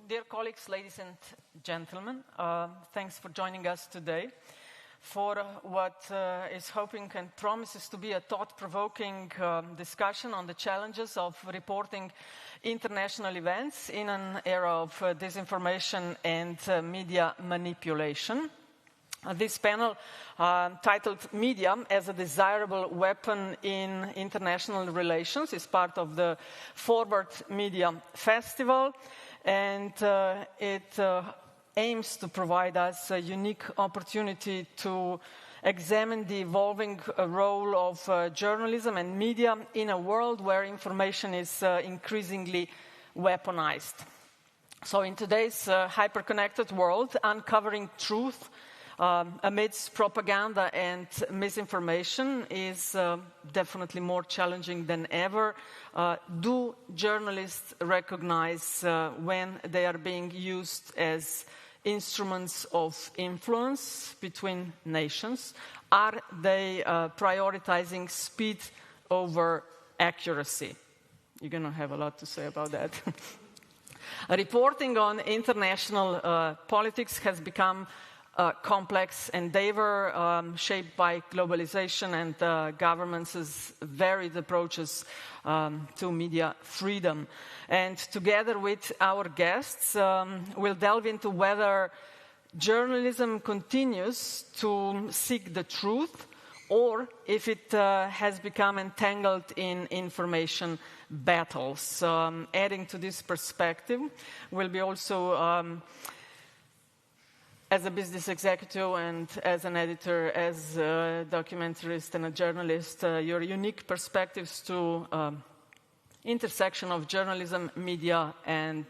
Dear colleagues, ladies and gentlemen, thanks for joining us today for what is hoping and promises to be a thought-provoking discussion on the challenges of reporting international events in an era of disinformation and media manipulation. This panel, titled Media as a Desirable Weapon in International Relations, is part of the Forward Media Festival, and it aims to provide us a unique opportunity to examine the evolving role of journalism and media in a world where information is increasingly weaponized. So in today's hyper-connected world, uncovering truth amidst propaganda and misinformation is definitely more challenging than ever. Do journalists recognize when they are being used as instruments of influence between nations? Are they prioritizing speed over accuracy? You're going to have a lot to say about that. Reporting on international politics has become a complex endeavor shaped by globalization and governments' varied approaches to media freedom. And together with our guests, we'll delve into whether journalism continues to seek the truth or if it has become entangled in information battles. Adding to this perspective will be also as a business executive and as an editor, as a documentarist and a journalist, your unique perspectives to intersection of journalism, media, and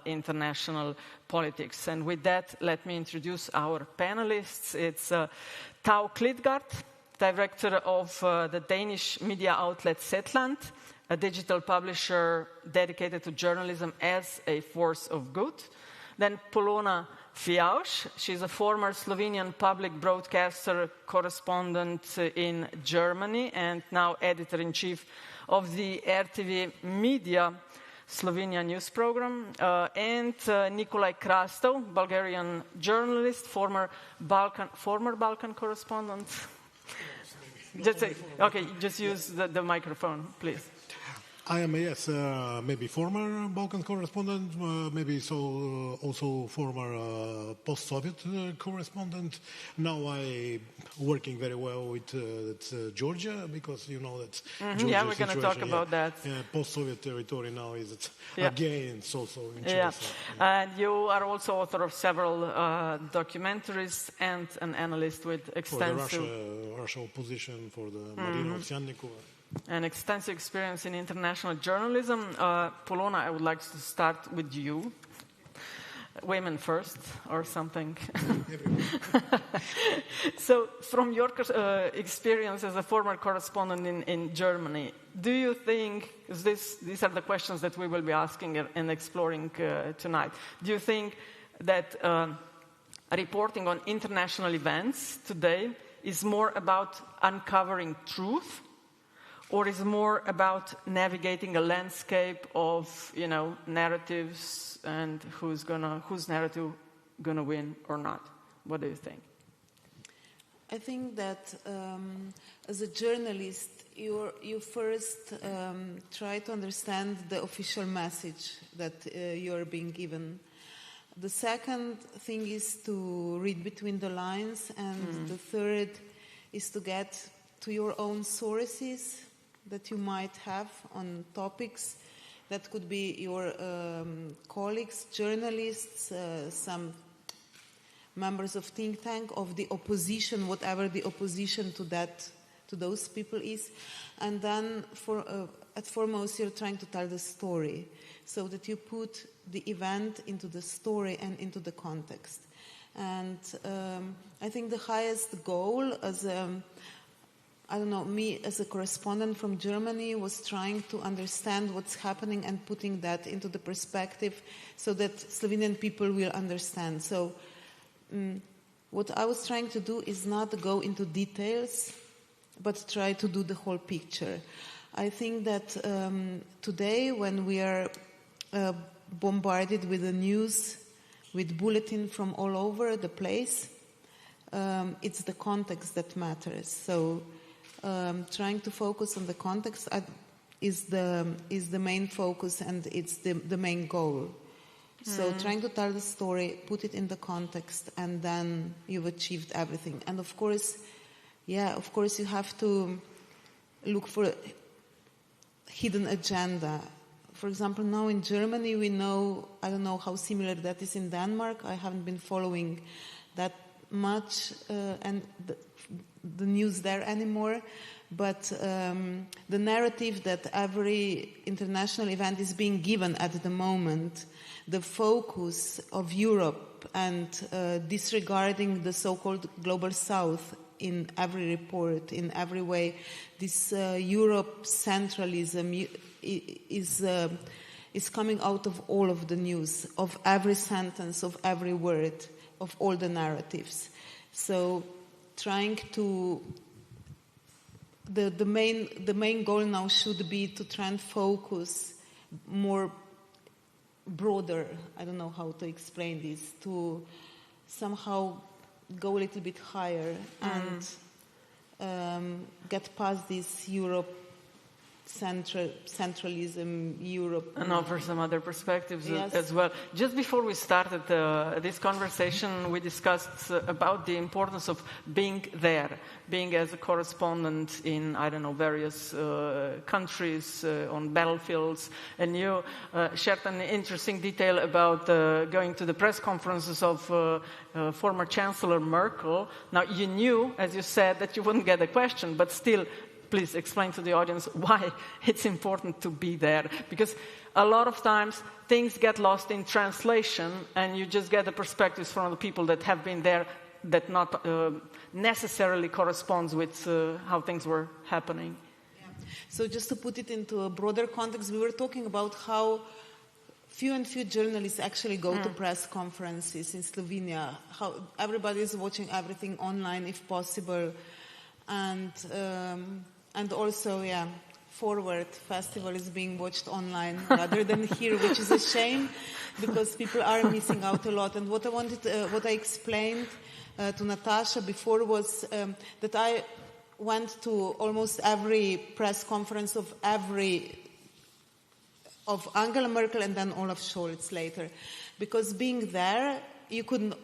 international politics. And with that, let me introduce our panelists. It's Tav Klitgaard, director of the Danish media outlet Zetland, a digital publisher dedicated to journalism as a force of good. Then Polona Fijavž, she's a former Slovenian public broadcaster correspondent in Germany and now editor-in-chief of the RTV Media Slovenia news program. And Nikolaj Krastev, Bulgarian journalist, former Balkan correspondent. Just use the microphone, please. I am, yes, maybe former Balkan correspondent, maybe also former post-Soviet correspondent. Now I working very well with Georgia, because you know that Georgia yeah, we're going to talk about that. Post-Soviet territory now is again so interesting. Yeah. And you are also author of several documentaries and an analyst with extensive... For the Russia opposition, for the Marina Ovsyannikova. An extensive experience in international journalism. Polona, I would like to start with you. Women first, or something. So, from your experience as a former correspondent in Germany, do you think, these are the questions that we will be asking and exploring tonight, do you think that reporting on international events today is more about uncovering truth, or is more about navigating a landscape of, narratives and whose narrative gonna win or not? What do you think? I think that as a journalist, you first try to understand the official message that you're being given. The second thing is to read between the lines, and the third is to get to your own sources that you might have on topics. That could be your colleagues, journalists, some members of think tank, of the opposition, whatever the opposition to those people is. And then at foremost, you're trying to tell the story, so that you put the event into the story and into the context. And I think the highest goal as me as a correspondent from Germany was trying to understand what's happening and putting that into the perspective so that Slovenian people will understand. So what I was trying to do is not go into details, but try to do the whole picture. I think that today, when we are bombarded with the news, with bulletin from all over the place. It's the context that matters. So trying to focus on the context is the main focus, and it's the main goal. So trying to tell the story, put it in the context, and then you've achieved everything. And of course you have to look for a hidden agenda. For example, now in Germany we know, I don't know how similar that is in Denmark. I haven't been following that much and the news there anymore. But the narrative that every international event is being given at the moment, the focus of Europe and disregarding the so-called global south in every report, in every way, this Europe centralism is coming out of all of the news, of every sentence, of every word, of all the narratives. So trying to the main goal now should be to try and focus more broader, I don't know how to explain this, to somehow go a little bit higher and get past this Europe centralism, Europe. And offer some other perspectives Yes. as well. Just before we started this conversation, we discussed about the importance of being there, being as a correspondent in, I don't know, various countries, on battlefields. And you shared an interesting detail about going to the press conferences of former Chancellor Merkel. Now, you knew, as you said, that you wouldn't get a question, but still, please explain to the audience why it's important to be there. Because a lot of times things get lost in translation and you just get the perspectives from the people that have been there that not necessarily corresponds with how things were happening. Yeah. So just to put it into a broader context, we were talking about how few journalists actually go to press conferences in Slovenia, how everybody is watching everything online if possible. And also, Forward Festival is being watched online rather than here, which is a shame because people are missing out a lot. And what I explained to Nataša before was that I went to almost every press conference of Angela Merkel and then Olaf Scholz later, because being there, you could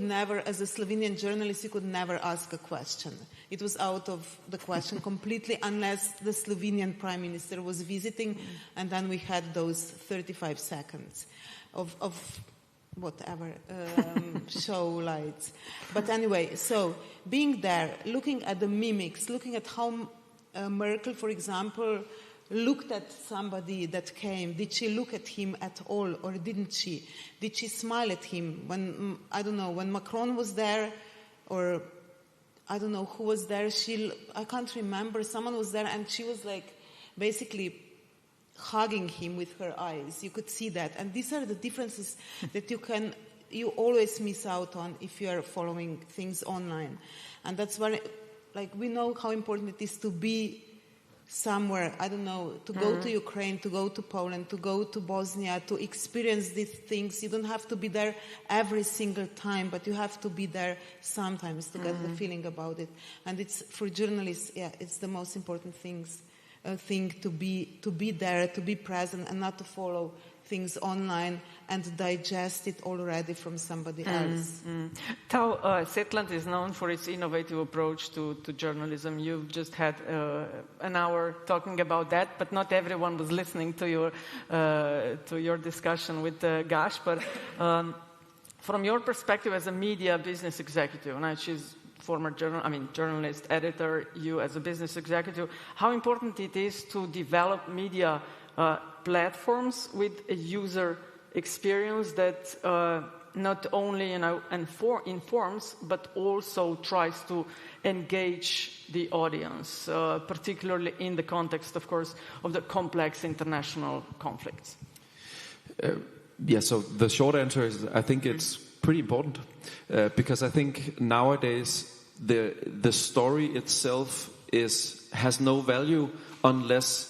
never, as a Slovenian journalist, you could never ask a question. It was out of the question completely, unless the Slovenian Prime Minister was visiting, and then we had those 35 seconds of whatever show lights. But anyway, so being there, looking at the mimics, looking at how Merkel, for example, looked at somebody that came. Did she look at him at all, or didn't she? Did she smile at him when, I don't know, when Macron was there, or I don't know who was there. I can't remember. Someone was there, and she was like basically hugging him with her eyes. You could see that. And these are the differences that you always miss out on if you are following things online. And that's why, like, we know how important it is to be somewhere, I don't know, to go to Ukraine, to go to Poland, to go to Bosnia, to experience these things. You don't have to be there every single time, but you have to be there sometimes to get the feeling about it. And it's, for journalists, it's the most important thing to be there, to be present, and not to follow things online and digest it already from somebody else. Tav, Zetland is known for its innovative approach to journalism. You've just had an hour talking about that, but not everyone was listening to your discussion with Gash. But from your perspective as a media business executive, and she's former journalist, editor, you as a business executive, how important it is to develop media platforms with a user experience that not only informs but also tries to engage the audience, particularly in the context, of course, of the complex international conflicts. So the short answer is I think it's pretty important because I think nowadays the story itself has no value unless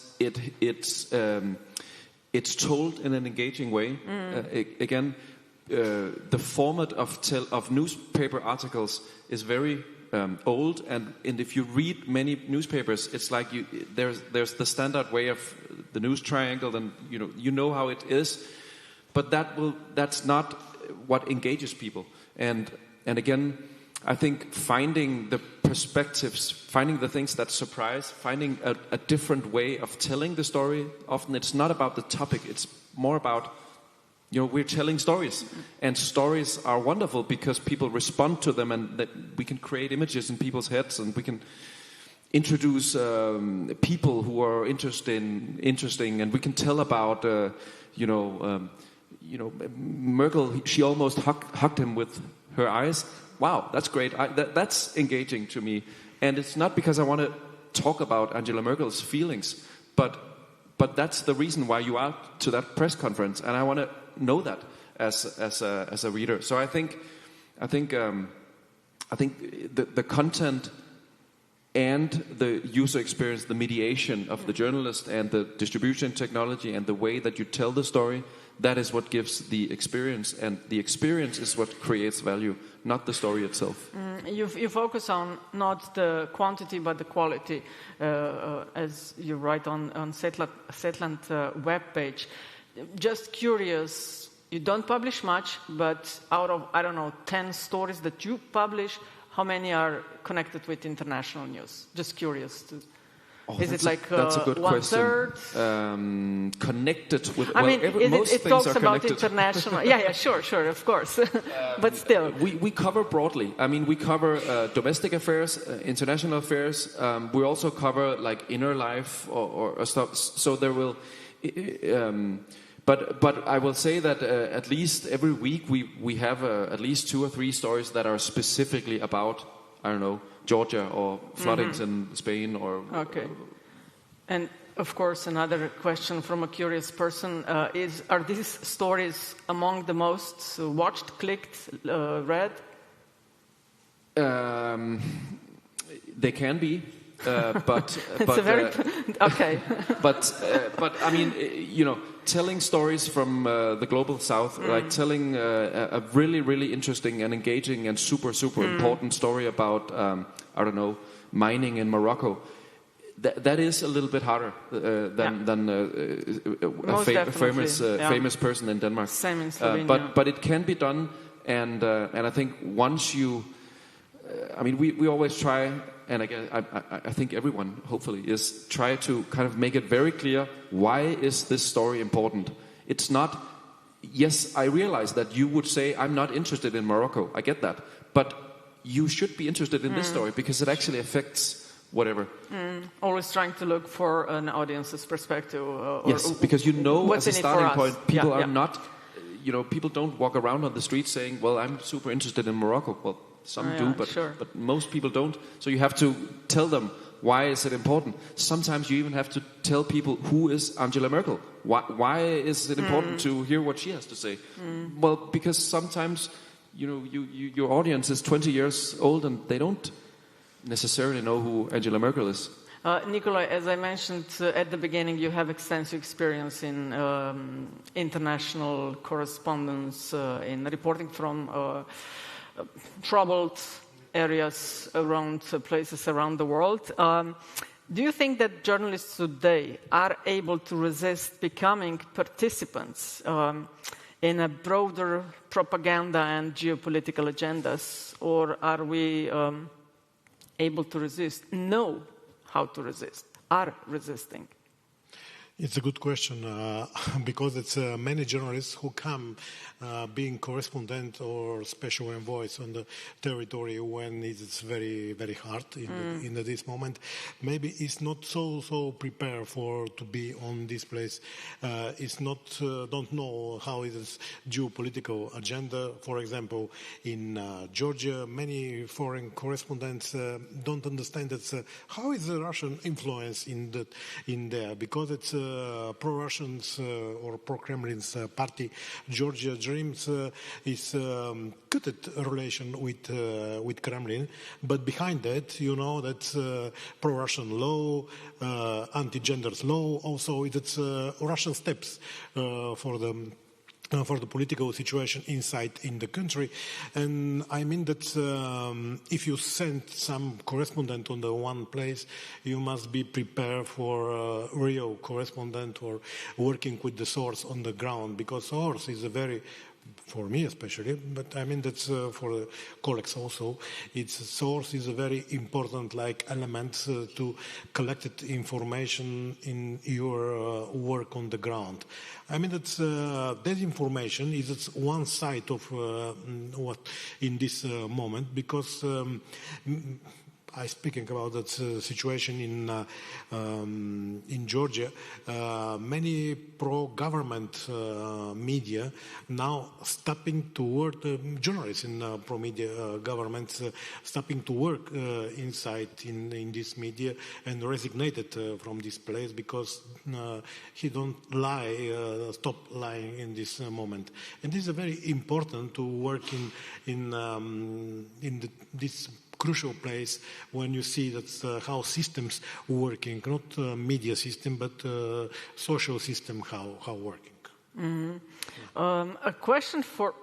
it's told in an engaging way. Again, the format of newspaper articles is very old, and if you read many newspapers, it's like there's the standard way of the news triangle, and you know how it is, but that's not what engages people. And again, I think finding the perspectives, finding the things that surprise, finding a different way of telling the story. Often it's not about the topic, it's more about, we're telling stories. And stories are wonderful because people respond to them, and that we can create images in people's heads, and we can introduce people who are interesting, and we can tell about, Merkel, she almost hugged him with her eyes. Wow, that's great. That's engaging to me. And it's not because I want to talk about Angela Merkel's feelings, but that's the reason why you are to that press conference, and I want to know that as a reader. So I think the content and the user experience, the mediation of the journalist and the distribution technology and the way that you tell the story, that is what gives the experience, and the experience is what creates value, not the story itself. You focus on not the quantity but the quality, as you write on Zetland webpage. Just curious, you don't publish much, but out of, 10 stories that you publish, how many are connected with international news? Just curious. Is it like that's a good 1/3? Connected with... most it things talks are about connected. International. Yeah, sure, of course. But still. We cover broadly. We cover domestic affairs, international affairs. We also cover like inner life or stuff. So there will... But I will say that at least every week we have at least 2 or 3 stories that are specifically about, Georgia or floodings in Spain or... Okay. And of course, another question from a curious person are these stories among the most watched, clicked, read? They can be. But okay. but telling stories from the global south, like telling a really, really interesting and engaging and super important story about mining in Morocco. That is a little bit harder than a famous person in Denmark. Same in Slovenia. But it can be done, and I think once you, we always try. And again, I think everyone, hopefully, is try to kind of make it very clear, why is this story important? It's not, yes, I realize that you would say, I'm not interested in Morocco. I get that. But you should be interested in this story because it actually affects whatever. Always trying to look for an audience's perspective. Yes, because as a starting point, people are not, people don't walk around on the street saying, well, I'm super interested in Morocco. Well, some do, but most people don't. So you have to tell them, why is it important? Sometimes you even have to tell people, who is Angela Merkel? Why is it important to hear what she has to say? Well, because sometimes, your audience is 20 years old and they don't necessarily know who Angela Merkel is. Nikolaj, as I mentioned at the beginning, you have extensive experience in international correspondence, in reporting from troubled areas places around the world. Do you think that journalists today are able to resist becoming participants in a broader propaganda and geopolitical agendas, or are we able to resist, know how to resist, are resisting? It's a good question because it's many journalists who come being correspondent or special envoys on the territory when it's very, very hard in this moment. Maybe it's not so prepared to be on this place. It's not don't know how it is geopolitical agenda. For example, in Georgia, many foreign correspondents don't understand that how is the Russian influence in there, because it's pro-Russians or pro-Kremlin's party, Georgia Dreams, is cut a relation with Kremlin, but behind that, you know, that's pro-Russian law, anti-genders law, also it's Russian steps for the political situation inside in the country. And I mean that if you send some correspondent on the one place, you must be prepared for a real correspondent or working with the source on the ground, because source is a very, for me especially, but I mean that's for the colleagues also, its source is a very important element to collect information in your work on the ground. I mean that disinformation is one side of what in this moment, because I'm speaking about that situation in Georgia. Many pro-government media now stopping to work. Journalists in pro-media governments stopping to work inside in this media and resignated from this place because he don't stop lying in this moment. And this is very important to work in this crucial place when you see that how systems working, not media system, but social system how working. Mm-hmm. A question for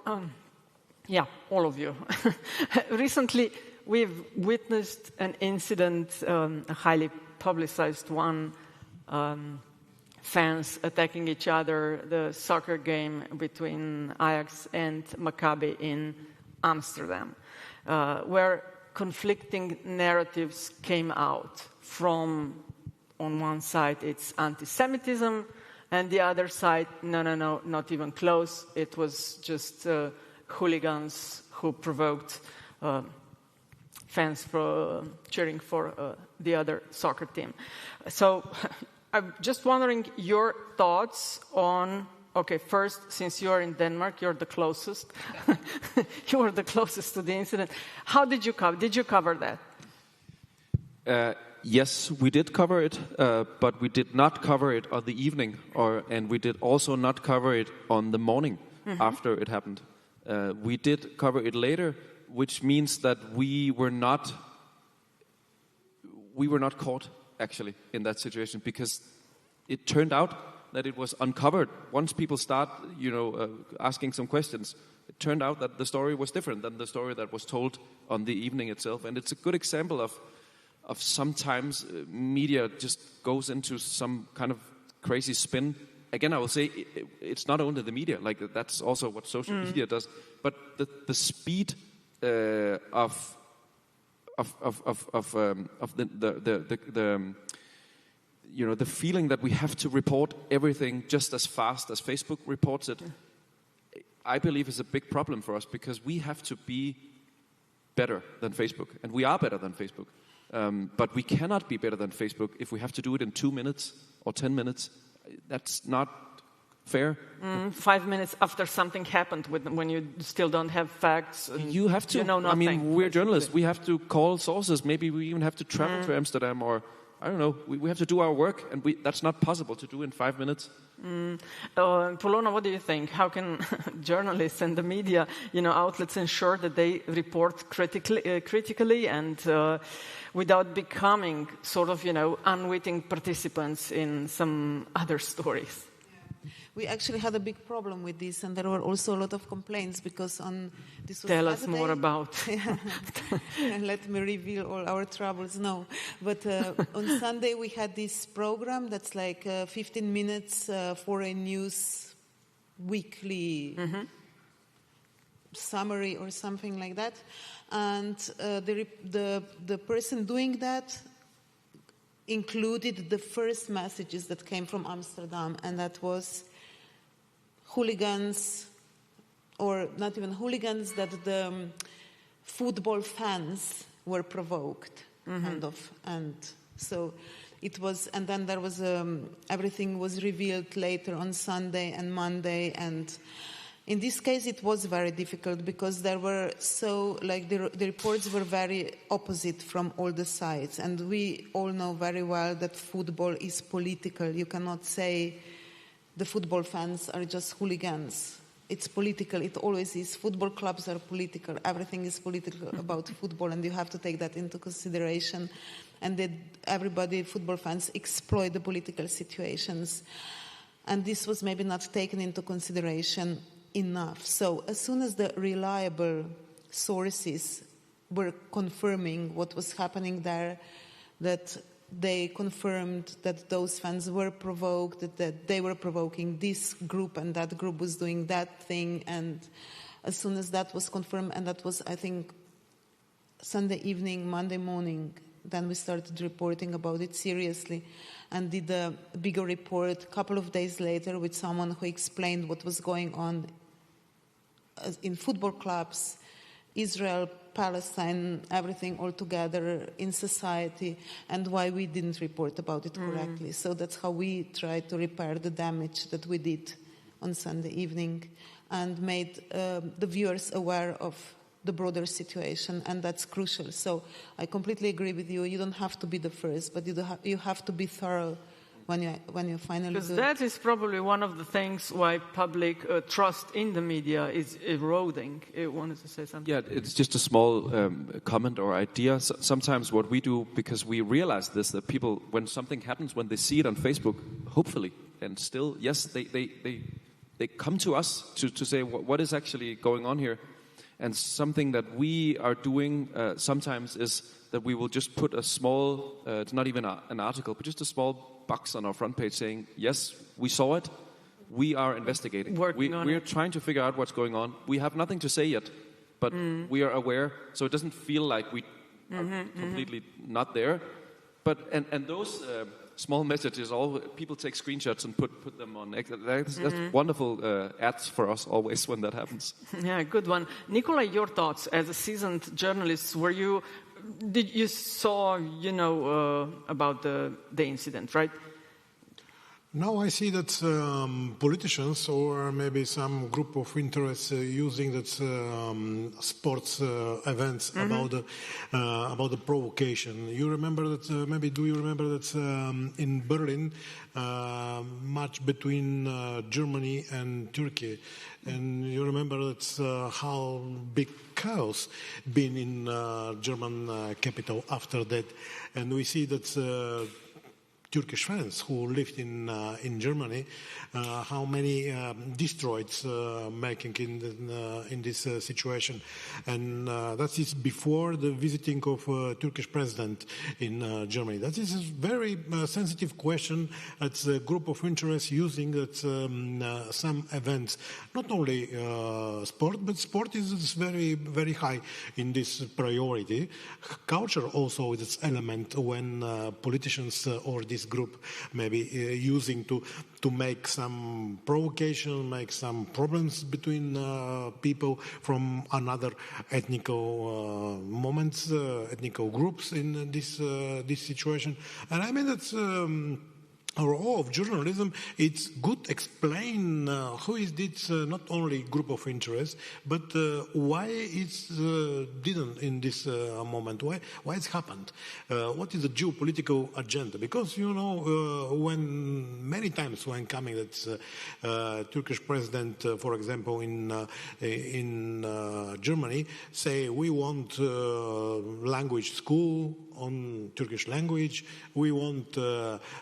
all of you. Recently, we've witnessed an incident, a highly publicized one, fans attacking each other, the soccer game between Ajax and Maccabi in Amsterdam, where conflicting narratives came out from, on one side, it's anti-Semitism, and the other side, no, not even close. It was just hooligans who provoked fans for cheering for the other soccer team. So I'm just wondering your thoughts on, okay, first, since you're in Denmark, you're the closest. You were the closest to the incident. How did you cover that? Yes, we did cover it, but we did not cover it on the evening, and we did also not cover it on the morning after it happened. We did cover it later, which means that we were not caught actually in that situation, because it turned out that it was uncovered. Once people start, asking some questions, it turned out that the story was different than the story that was told on the evening itself. And it's a good example of sometimes media just goes into some kind of crazy spin. Again, I will say it's not only the media, that's also what social media does, but the speed of the feeling that we have to report everything just as fast as Facebook reports it, I believe is a big problem for us, because we have to be better than Facebook, and we are better than Facebook. But we cannot be better than Facebook if we have to do it in 2 minutes or 10 minutes. That's not fair. 5 minutes after something happened, when you still don't have facts. You have to. You know nothing. I mean, we're journalists. We have to call sources. Maybe we even have to travel to Amsterdam, or I don't know. We have to do our work, and that's not possible to do in 5 minutes. Polona, what do you think? How can journalists and the media, outlets ensure that they report critically and without becoming sort of, unwitting participants in some other stories? We actually had a big problem with this, and there were also a lot of complaints, because on this was Tell us Saturday. more about. Let me reveal all our troubles. No, but on Sunday we had this program that's 15 minutes for a news weekly summary or something like that, and the person doing that included the first messages that came from Amsterdam, and that was hooligans, or not even hooligans, that the football fans were provoked, and so it was, and then there was everything was revealed later on Sunday and Monday, and In this case, it was very difficult because there were the reports were very opposite from all the sides. And we all know very well that football is political. You cannot say the football fans are just hooligans. It's political. It always is. Football clubs are political. Everything is political about football, and you have to take that into consideration. And that football fans exploit the political situations. And this was maybe not taken into consideration enough. So as soon as the reliable sources were confirming what was happening there, that they confirmed that those fans were provoked, that they were provoking this group and that group was doing that thing. And as soon as that was confirmed, and that was, I think, Sunday evening, Monday morning, then we started reporting about it seriously and did a bigger report a couple of days later with someone who explained what was going on in football clubs, Israel, Palestine, everything all together in society, and why we didn't report about it correctly. So that's how we tried to repair the damage that we did on Sunday evening and made the viewers aware of the broader situation, and that's crucial. So I completely agree with you. You don't have to be the first, but you have to be thorough when you finally do it. Because that is probably one of the things why public trust in the media is eroding. You wanted to say something? Yeah, it's just a small comment or idea. Sometimes what we do, because we realize this, that people, when something happens, when they see it on Facebook, hopefully, and still, yes, they come to us to say what is actually going on here. And something that we are doing sometimes is that we will just put a small, it's not even an article, but just a small box on our front page saying, yes, we saw it, we are investigating. We're trying to figure out what's going on. We have nothing to say yet, but we are aware, so it doesn't feel like we are completely not there. But and those small messages, people take screenshots and put them on. That's wonderful ads for us always when that happens. Yeah, good one. Nikolaj, your thoughts as a seasoned journalist, you saw about the incident, right? Now I see that politicians or maybe some group of interests using that sports events about the provocation. You remember that? Maybe do you remember that in Berlin, match between Germany and Turkey, and you remember that how big chaos been in German capital after that, and we see that. Turkish fans who lived in Germany, how many destroys making in this situation, and that is before the visiting of Turkish president in Germany. That is a very sensitive question. It's a group of interests using some events, not only sport, but sport is very very high in this priority. Culture also is its element when politicians or this group maybe using to make some provocation, make some problems between people from another ethnical moments, ethnical groups in this situation. And I mean that's our role of journalism. It's good explain who is this not only group of interests, but why it's didn't in this moment. Why it's happened? What is the geopolitical agenda? Because when many times when coming that Turkish president, for example, in Germany, say we want language school on Turkish language. We want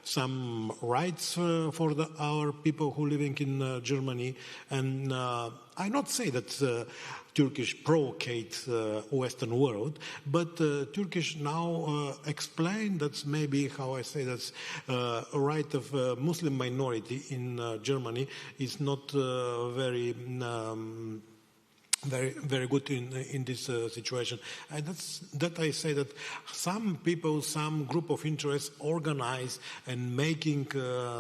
some rights for our people who living in Germany. And I not say that Turkish provocate Western world, but Turkish now explain that's maybe how I say that's right of Muslim minority in Germany is not very very, very good in this situation. And that I say that some people, some group of interests organize and making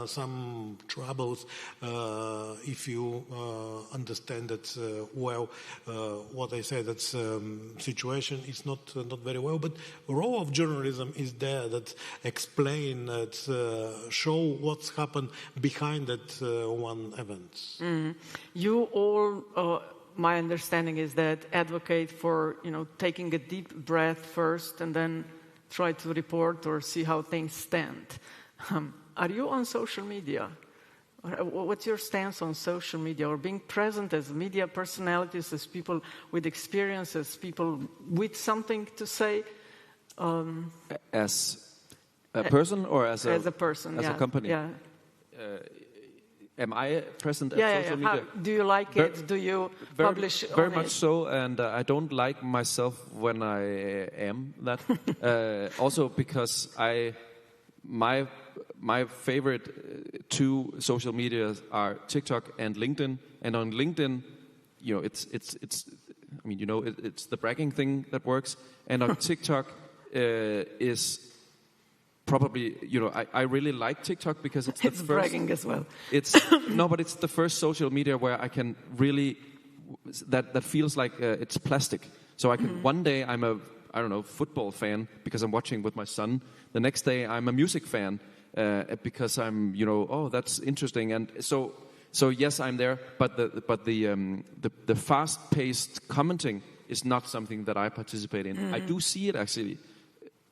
some troubles if you understand that well. What I say, that situation is not very well. But role of journalism is there, that explain, that show what's happened behind that one event. Mm-hmm. You all. My understanding is that advocate for, taking a deep breath first and then try to report or see how things stand. Are you on social media? What's your stance on social media or being present as media personalities, as people with experience, as people with something to say? As a person or as a person, as a company? Yeah. Am I present at social media? How, do you like it? Do you publish very on much it? so, and I don't like myself when I am that. Also because my favorite two social medias are TikTok and LinkedIn. And on LinkedIn, it's the bragging thing that works. And on TikTok is probably, I really like TikTok because it's the first... bragging as well. But it's the first social media where I can really... That feels like it's plastic. So I can... One day I'm a, football fan because I'm watching with my son. The next day I'm a music fan because I'm, that's interesting. And so yes, I'm there. But the fast-paced commenting is not something that I participate in. I do see it actually...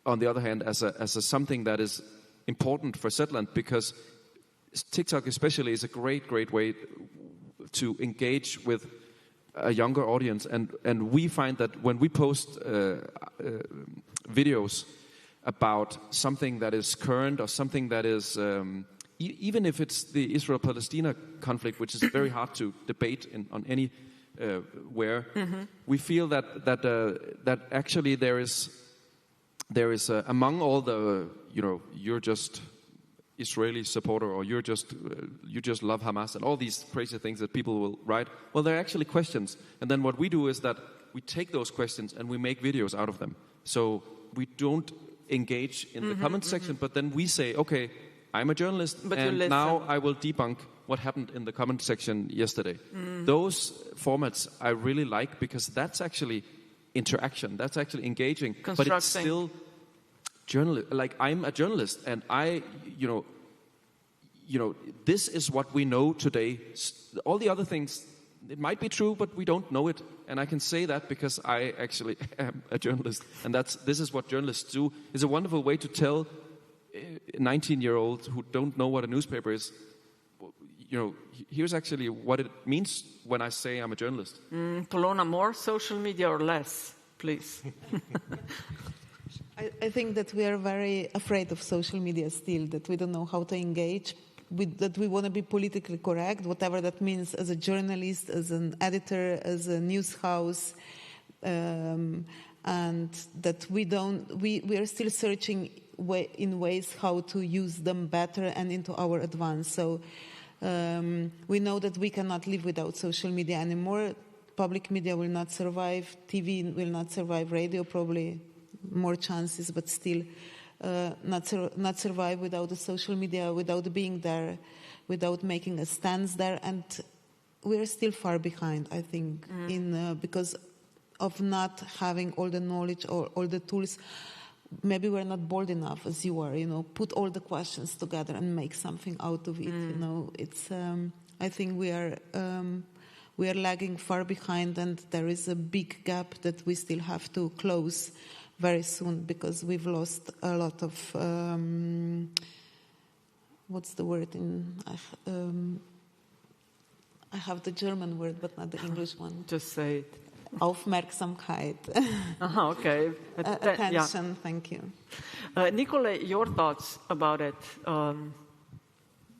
On the other hand, as a something that is important for Zetland, because TikTok especially is a great way to engage with a younger audience, and we find that when we post videos about something that is current or something that is even if it's the Israel-Palestina conflict, which is very hard to debate on any where, we feel that actually there is among all the, you're just Israeli supporter, or you just love Hamas, and all these crazy things that people will write. Well, they're actually questions. And then what we do is that we take those questions and we make videos out of them. So we don't engage in the comment section, but then we say, okay, I'm a journalist, and now I will debunk what happened in the comment section yesterday. Those formats I really like because that's actually interaction. That's actually engaging, but it's still journalist. Like, I'm a journalist, and I, this is what we know today. All the other things, it might be true, but we don't know it. And I can say that because I actually am a journalist, and this is what journalists do. It's a wonderful way to tell 19-year-olds who don't know what a newspaper is. Here's actually what it means when I say I'm a journalist. Polona, more social media or less, please? I think that we are very afraid of social media still, that we don't know how to engage, that we want to be politically correct, whatever that means, as a journalist, as an editor, as a news house, and that we are still searching in ways how to use them better and into our advance. So we know that we cannot live without social media anymore. Public media will not survive. TV will not survive. Radio probably more chances, but still not survive without the social media, without being there, without making a stance there. And we are still far behind, I think, because of not having all the knowledge or all the tools. Maybe we're not bold enough, as you are, put all the questions together and make something out of it. It's. I think we are lagging far behind, and there is a big gap that we still have to close very soon, because we've lost a lot of. What's the word in? I have the German word, but not the English one. Just say it. Aufmerksamkeit. Okay. Attention, thank you. Nikolaj, your thoughts about it?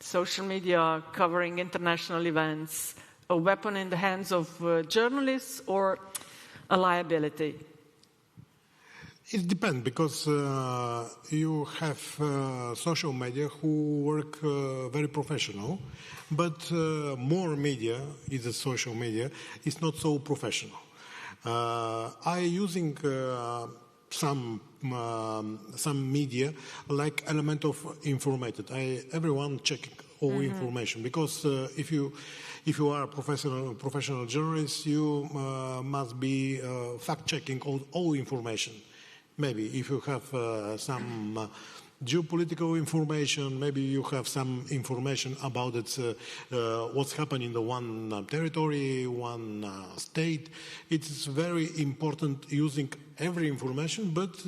Social media covering international events, a weapon in the hands of journalists or a liability? It depends, because you have social media who work very professional, but more media is a social media is not so professional. I using some media like element of informated. Everyone checking all information, because if you are a professional journalist, you must be fact checking all information. Maybe if you have some geopolitical information, maybe you have some information about what's happening in the one territory, one state. It's very important using every information, but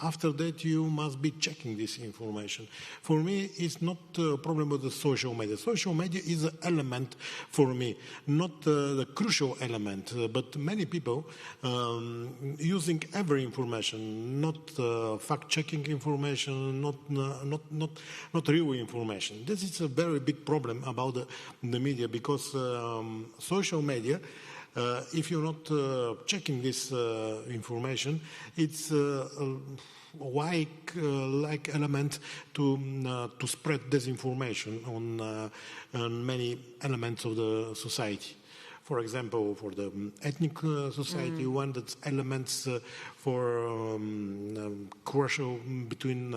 after that you must be checking this information. For me, it's not a problem with the social media. Social media is an element for me, not the crucial element, but many people using every information, not fact-checking information, not real information. This is a very big problem about the media, because social media, if you're not checking this information, it's like element to spread disinformation on many elements of the society. For example, for the ethnic society, one that's elements for crucial between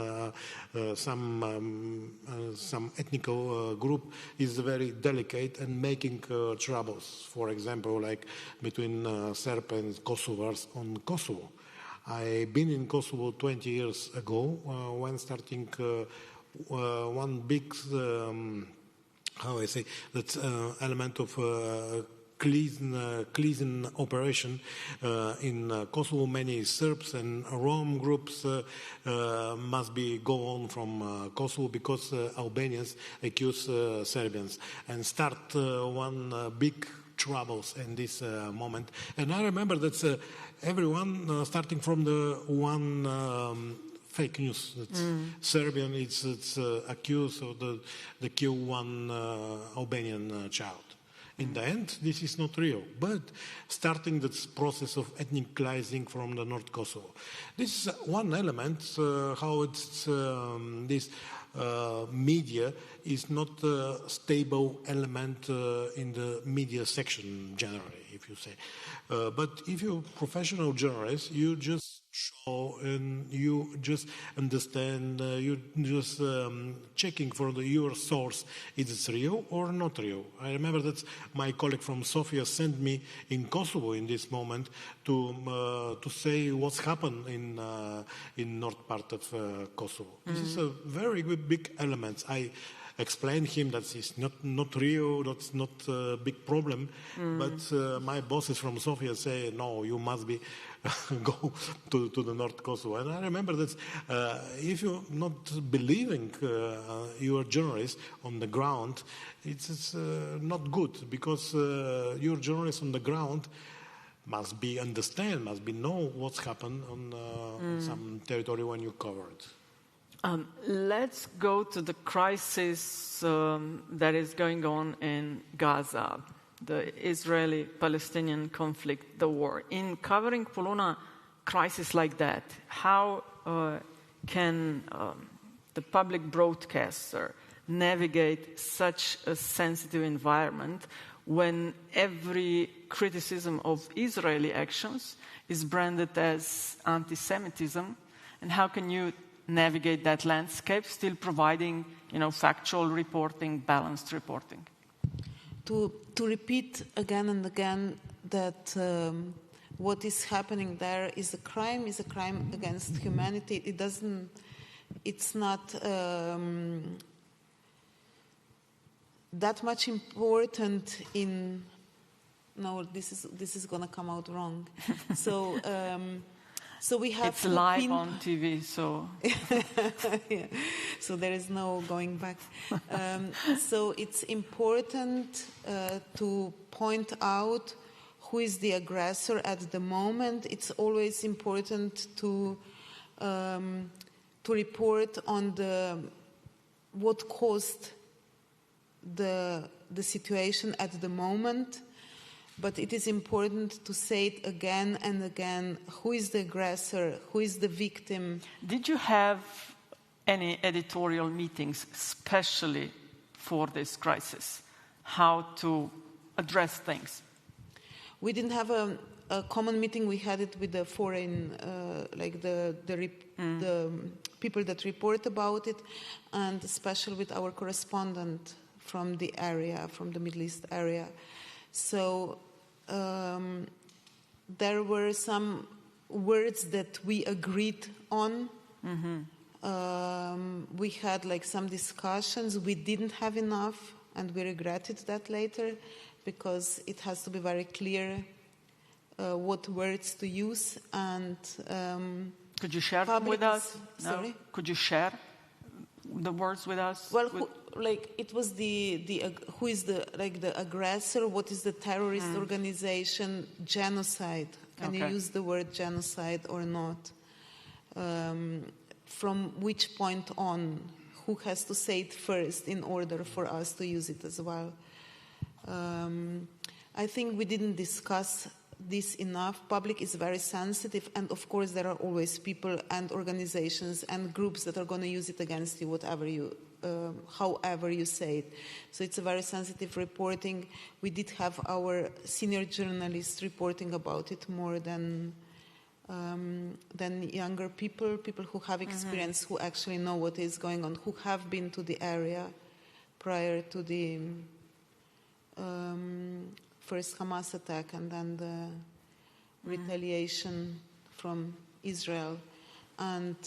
some ethnical group is very delicate and making troubles. For example, like between Serb and Kosovars on Kosovo. I've been in Kosovo 20 years ago when starting one big, that element of cleansing operation in Kosovo. Many Serbs and Rome groups must be go on from Kosovo, because Albanians accuse Serbians and start one big troubles in this moment. And I remember that everyone starting from the one fake news that Serbian it's accused of the kill one Albanian child. In the end, this is not real, but starting this process of ethnic cleansing from the North Kosovo. This is one element, how it's this media is not a stable element in the media section generally, if you say. But if you're a professional journalist, you just show and you just understand, you just checking for your source, is it real or not real. I remember that my colleague from Sofia sent me in Kosovo in this moment to say what's happened in north part of Kosovo. This is a very big element. I explained him that it's not real, that's not a big problem, but my bosses from Sofia say, no, you must be go to the North Kosovo. And I remember that if you're not believing you're a journalist on the ground, it's not good, because your journalist on the ground must be know what's happened on some territory when you cover it. Let's go to the crisis that is going on in Gaza, the Israeli-Palestinian conflict, the war. In covering, Polona, crisis like that, how can the public broadcaster navigate such a sensitive environment when every criticism of Israeli actions is branded as anti-Semitism? And how can you navigate that landscape, still providing, factual reporting, balanced reporting? To repeat again and again that what is happening there is a crime against humanity. It's not that much important in. No, this is gonna come out wrong. So we have. It's live on TV, so. Yeah. So there is no going back. So it's important to point out who is the aggressor at the moment. It's always important to report on what caused the situation at the moment. But it is important to say it again and again. Who is the aggressor? Who is the victim? Did you have any editorial meetings especially for this crisis? How to address things? We didn't have a common meeting. We had it with the foreign, like the people that report about it, and especially with our correspondent from the area, from the Middle East area. So there were some words that we agreed on. We had like some discussions. We didn't have enough, and we regretted that later, because it has to be very clear what words to use. And could you share them with us? Sorry? Could you share the words with us? Well, it was who is the aggressor? What is the terrorist organization? Genocide. Can you use the word genocide or not? From which point on? Who has to say it first in order for us to use it as well? I think we didn't discuss this enough. Public is very sensitive, and of course there are always people and organizations and groups that are going to use it against you, however you say it. So it's a very sensitive reporting. We did have our senior journalists reporting about it more than younger people who have experience, who actually know what is going on, who have been to the area prior to the first Hamas attack and then the retaliation from Israel. And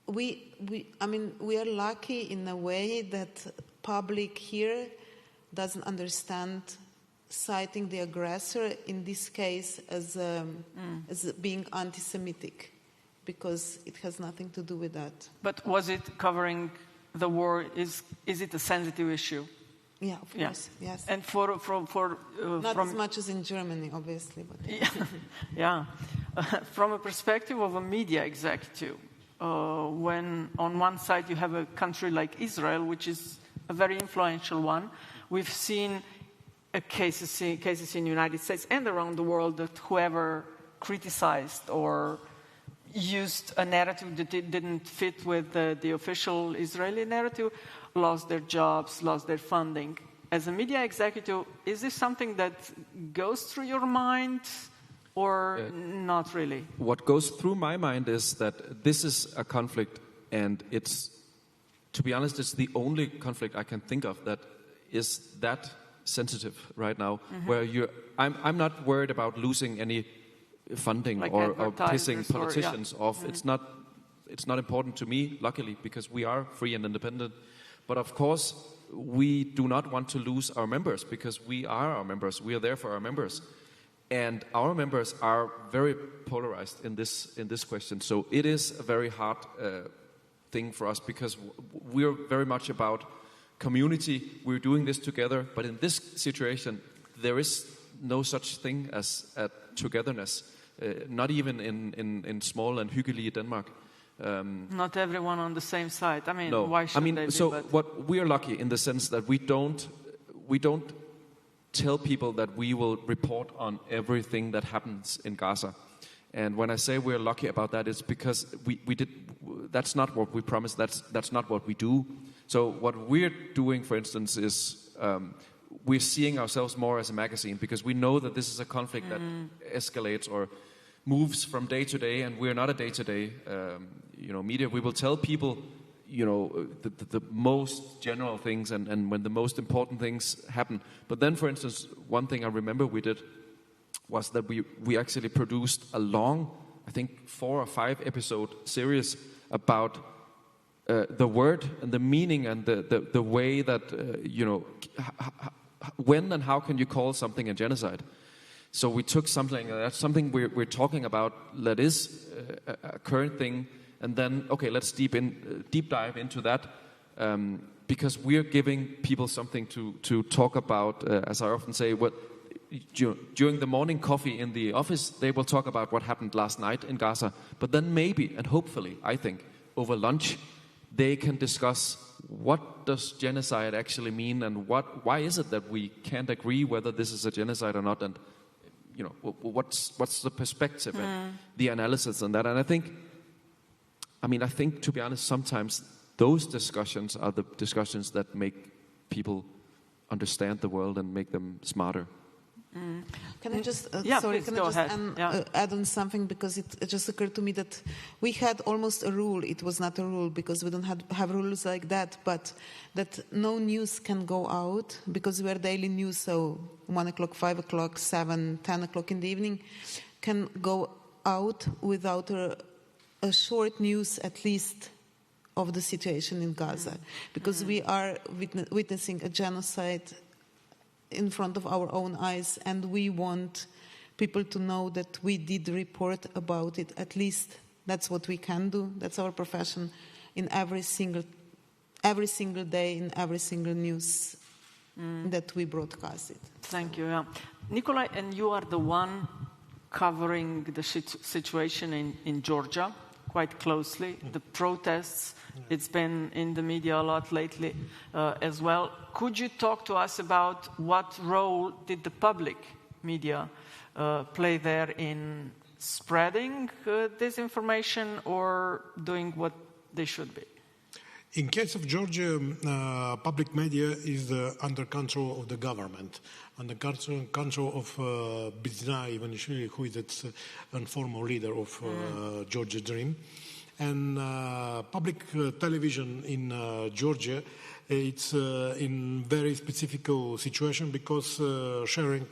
we are lucky in a way that public here doesn't understand citing the aggressor in this case as being anti-Semitic, because it has nothing to do with that. But was it covering the war? Is it a sensitive issue? Yeah, of course, yes. And not as much as in Germany, obviously. But yeah. From a perspective of a media executive, when on one side you have a country like Israel, which is a very influential one, we've seen cases in the United States and around the world that whoever criticized or used a narrative that didn't fit with the official Israeli narrative lost their jobs, lost their funding. As a media executive, is this something that goes through your mind or not really? What goes through my mind is that this is a conflict, and it's, to be honest, it's the only conflict I can think of that is that sensitive right now, where I'm not worried about losing any funding like or pissing politicians off. Mm-hmm. It's not important to me, luckily, because we are free and independent. But of course, we do not want to lose our members, because we are our members. We are there for our members, and our members are very polarized in this question. So it is a very hard thing for us, because we're very much about community. We're doing this together, but in this situation, there is no such thing as togetherness. Not even in small and hyggelige Denmark. Not everyone on the same side. I mean, no. Why should they be? So what we are lucky in the sense that we don't tell people that we will report on everything that happens in Gaza. And when I say we're lucky about that, it's because we did. That's not what we promised. That's not what we do. So what we're doing, for instance, is we're seeing ourselves more as a magazine, because we know that this is a conflict that escalates or moves from day to day, and we're not a day-to-day media. We will tell people, the most general things and when the most important things happen. But then, for instance, one thing I remember we did was that we actually produced a long, I think 4 or 5 episode series about the word and the meaning and the way that when and how can you call something a genocide. So we took something that's something we're talking about that is a current thing, and then let's deep dive into that, because we're giving people something to talk about. As I often say, during the morning coffee in the office, they will talk about what happened last night in Gaza. But then maybe and hopefully, I think, over lunch, they can discuss what does genocide actually mean, and why is it that we can't agree whether this is a genocide or not, and what's the perspective and the analysis on that? And I think to be honest, sometimes those discussions are the discussions that make people understand the world and make them smarter. Can I just add on something, because it just occurred to me that we had almost a rule. It was not a rule because we don't have rules like that, but that no news can go out because we are daily news. So 1 o'clock, 5 o'clock, 7, 10 o'clock in the evening can go out without a short news at least of the situation in Gaza, because we are witnessing a genocide in front of our own eyes, and we want people to know that we did report about it. At least that's what we can do. That's our profession in every single day, in every single news that we broadcast it. Thank you. Yeah. Nikolaj, and you are the one covering the situation in Georgia quite closely, the protests. It's been in the media a lot lately as well. Could you talk to us about what role did the public media play there in spreading this information or doing what they should be? In case of Georgia, public media is under control of the government, under control of Bidzina Ivanishvili, who is a former leader of Georgia Dream. And public television in Georgia, it's in very specific situation because sharing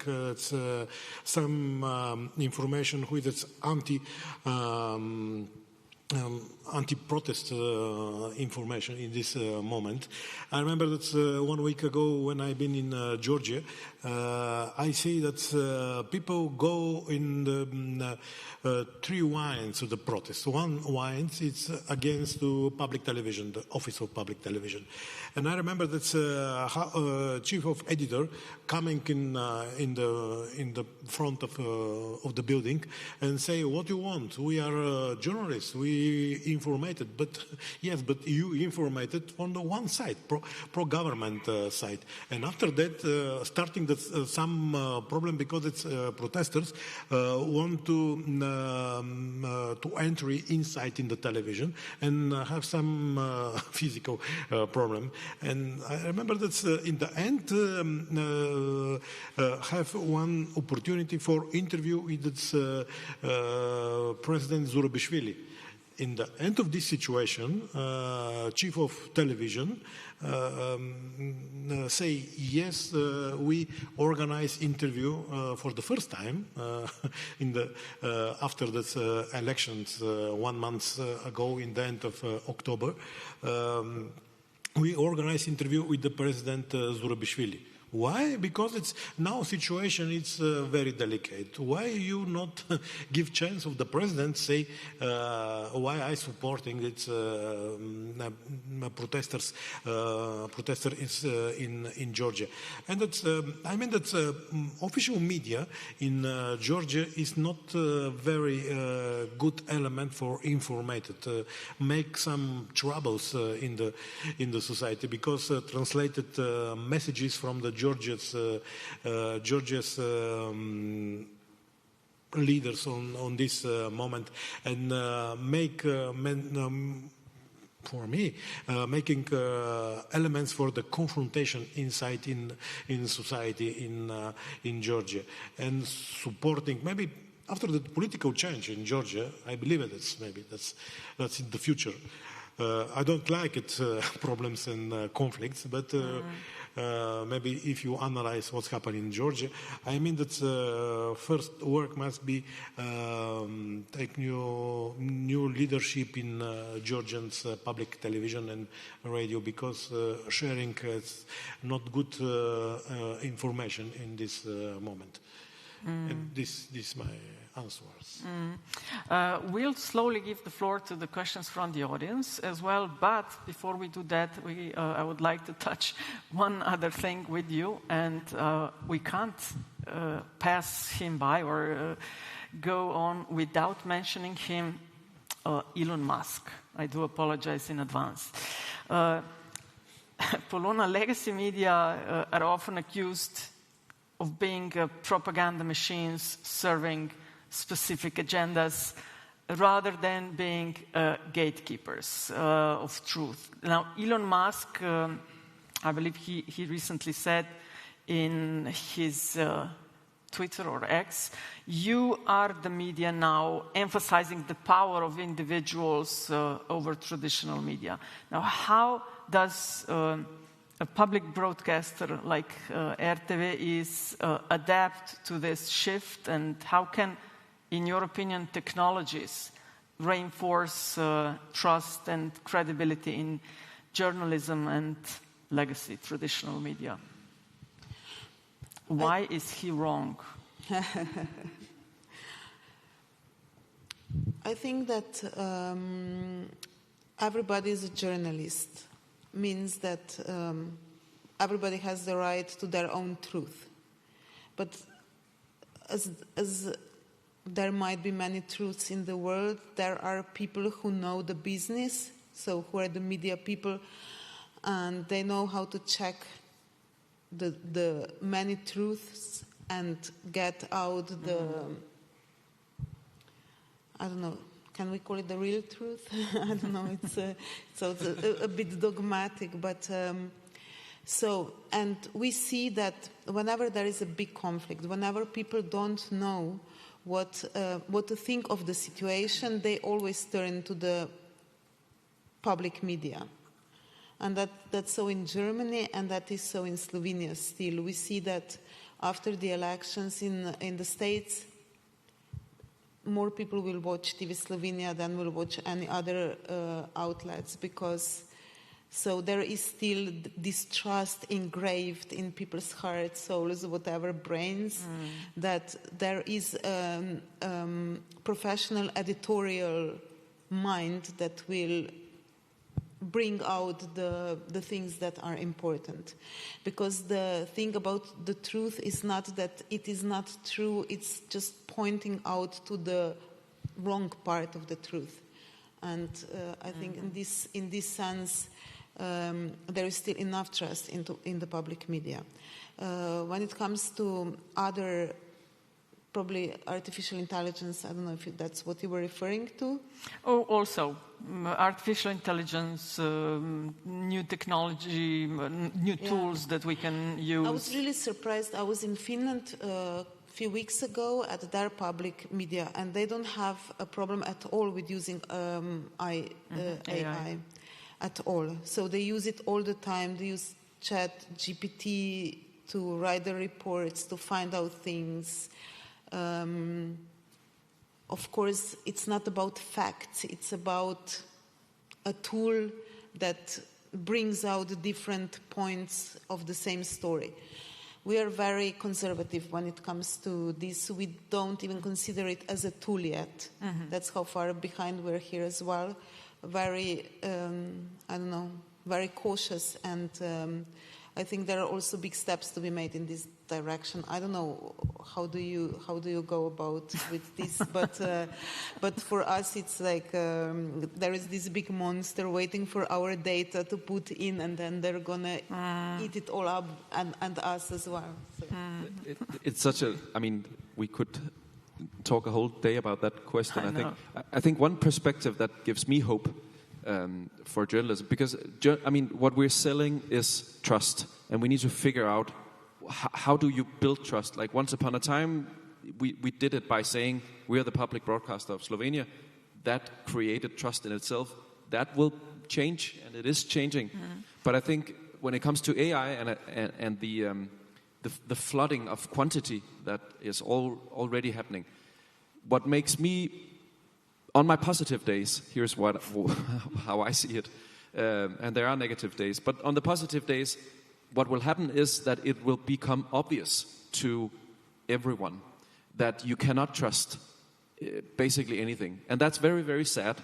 some information which is anti-protest information in this moment. I remember that 1 week ago when I've been in Georgia, I see that people go in the 3 lines of the protest. One line is against the public television, the office of public television. And I remember that chief of editor coming in the front of the building and say, "What do you want? We are journalists. We informated, but yes, but you informated on the one side, pro-government side." And after that, starting some problem because it's protesters want to enter inside in the television and have some physical problem. And I remember that in the end have one opportunity for interview with President Zurabishvili. In the end of this situation, chief of television say, yes, we organize interview for the first time after the elections 1 month ago in the end of October. We organize interview with the President Zurabishvili. Why? Because it's now situation is very delicate. Why you not give chance of the president say why I supporting it protester is in Georgia, and that's I mean that official media in Georgia is not a very good element for informated. Make some troubles in the society because translated messages from the Georgia's leaders on this moment and for me, making elements for the confrontation inside in society in Georgia and supporting maybe after the political change in Georgia. I believe that's in the future. I don't like it problems and conflicts, but maybe if you analyze what's happening in Georgia, I mean that first work must be take new leadership in Georgians public television and radio because sharing is not good information in this moment. And this is my answers. We'll slowly give the floor to the questions from the audience as well, but before we do that, I would like to touch one other thing with you, and we can't pass him by or go on without mentioning him, Elon Musk. I do apologize in advance. Polona, legacy media are often accused of being propaganda machines serving specific agendas rather than being gatekeepers of truth. Now, Elon Musk, I believe he recently said in his Twitter or X, you are the media now emphasizing the power of individuals over traditional media. Now, how does a public broadcaster like RTV is adapt to this shift, and how can, in your opinion, technologies reinforce trust and credibility in journalism and legacy traditional media? Why is he wrong? I think that everybody is a journalist. Means that everybody has the right to their own truth. But as there might be many truths in the world, there are people who know the business, so who are the media people, and they know how to check the many truths and get out the, I don't know, can we call it the real truth? I don't know, it's a bit dogmatic, but and we see that whenever there is a big conflict, whenever people don't know what to think of the situation, they always turn to the public media. And that's so in Germany, and that is so in Slovenia still. We see that after the elections in the States, more people will watch TV Slovenia than will watch any other outlets, because so there is still distrust engraved in people's hearts, souls, whatever, brains, that there is professional editorial mind that will bring out the things that are important. Because the thing about the truth is not that it is not true, it's just pointing out to the wrong part of the truth. And I think in this sense, there is still enough trust in the public media. When it comes to other, probably artificial intelligence, I don't know if that's what you were referring to. Oh, also artificial intelligence, new technology, new tools that we can use. I was really surprised. I was in Finland a few weeks ago at their public media, and they don't have a problem at all with using AI at all. So they use it all the time. They use ChatGPT to write the reports, to find out things. Of course, it's not about facts. It's about a tool that brings out different points of the same story. We are very conservative when it comes to this. We don't even consider it as a tool yet. That's how far behind we're here as well. Very, very cautious, and I think there are also big steps to be made in this direction. I don't know how do you go about with this, but for us it's like there is this big monster waiting for our data to put in, and then they're gonna eat it all up, and us as well. So. It's such a. I mean, we could talk a whole day about that question. I think one perspective that gives me hope for journalism, because what we're selling is trust, and we need to figure out how do you build trust. Like once upon a time, we did it by saying we are the public broadcaster of Slovenia. That created trust in itself. That will change, and it is changing. But I think when it comes to AI and the flooding of quantity that is already happening, what makes me, on my positive days, here's how I see it, and there are negative days, but on the positive days, what will happen is that it will become obvious to everyone that you cannot trust basically anything. And that's very, very sad,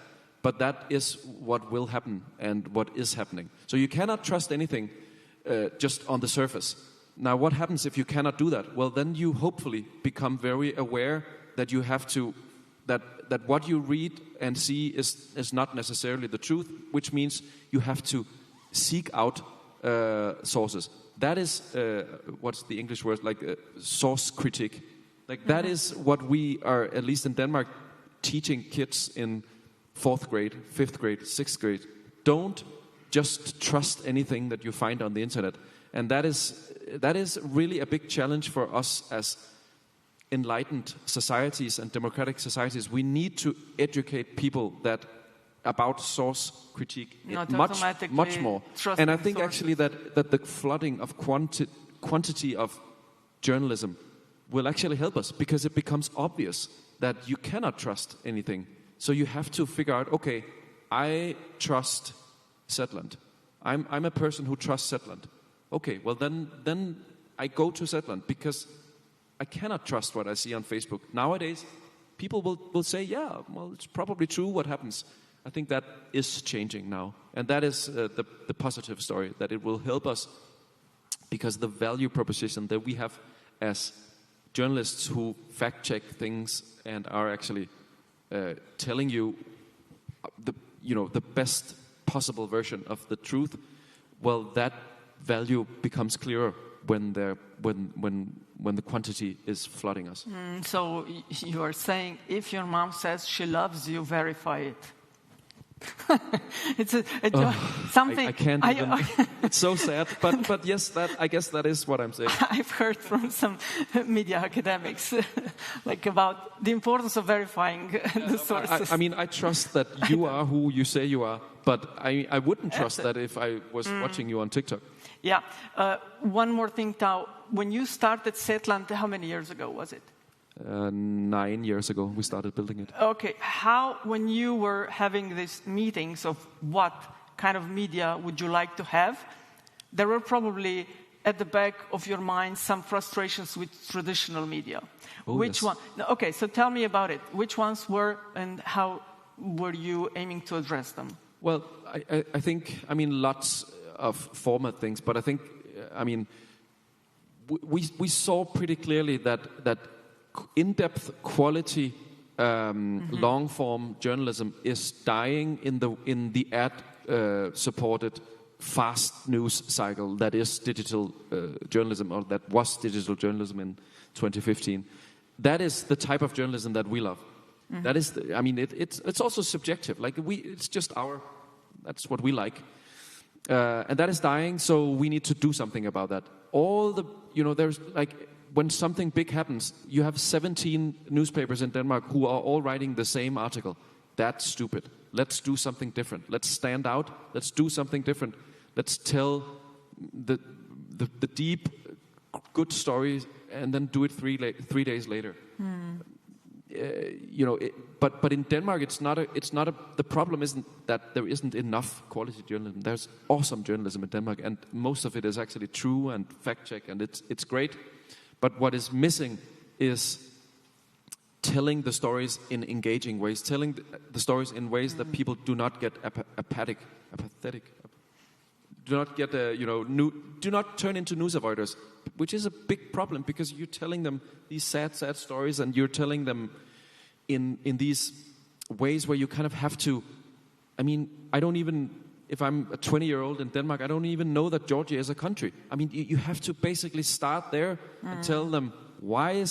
but that is what will happen and what is happening. So you cannot trust anything just on the surface. Now, what happens if you cannot do that? Well, then you hopefully become very aware that you have to, that what you read and see is not necessarily the truth, which means you have to seek out sources. That is what's the English word, like source critique. Like that is what we are, at least in Denmark, teaching kids in 4th grade, 5th grade, 6th grade. Don't just trust anything that you find on the internet. And that is really a big challenge for us as enlightened societies and democratic societies. We need to educate people about source critique much more. And I think actually that the flooding of quantity of journalism will actually help us, because it becomes obvious that you cannot trust anything. So you have to figure out, okay, I trust Zetland. I'm a person who trusts Zetland. Okay, well then I go to Zetland, because I cannot trust what I see on Facebook. Nowadays, people will say, yeah, well, it's probably true what happens. I think that is changing now. And that is the positive story, that it will help us, because the value proposition that we have as journalists who fact-check things and are actually telling you the best possible version of the truth, well, that value becomes clearer when the quantity is flooding us. So you are saying, if your mom says she loves you, verify it. It's something. I can't even. It's so sad, but yes, I guess that is what I'm saying. I've heard from some media academics, like about the importance of verifying the sources. I mean, I trust that you are who you say you are, but I wouldn't trust that if I was watching you on TikTok. Yeah. One more thing, Tav. When you started Zetland, how many years ago was it? 9 years ago, we started building it. Okay. How, when you were having these meetings of what kind of media would you like to have, there were probably at the back of your mind some frustrations with traditional media. Which one? Okay, so tell me about it. Which ones were, and how were you aiming to address them? Well, I think, lots of format things, but I think, we saw pretty clearly that in-depth quality long-form journalism is dying in the ad supported fast news cycle that is digital journalism, or that was digital journalism in 2015. That is the type of journalism that we love. That is it's also subjective. Like it's just that's what we like. And that is dying, so we need to do something about that. There's like, when something big happens, you have 17 newspapers in Denmark who are all writing the same article. That's stupid. Let's do something different. Let's stand out. Let's do something different. Let's tell the deep, good stories, and then do it 3 days later. But in Denmark, the problem isn't that there isn't enough quality journalism. There's awesome journalism in Denmark, and most of it is actually true and fact-check, and it's great. But what is missing is telling the stories in engaging ways, telling the stories in ways that people do not get apathetic, do not get do not turn into news avoiders, which is a big problem, because you're telling them these sad stories, and you're telling them in these ways where you kind of have to. If I'm a 20-year-old in Denmark, I don't even know that Georgia is a country. You have to basically start there and tell them why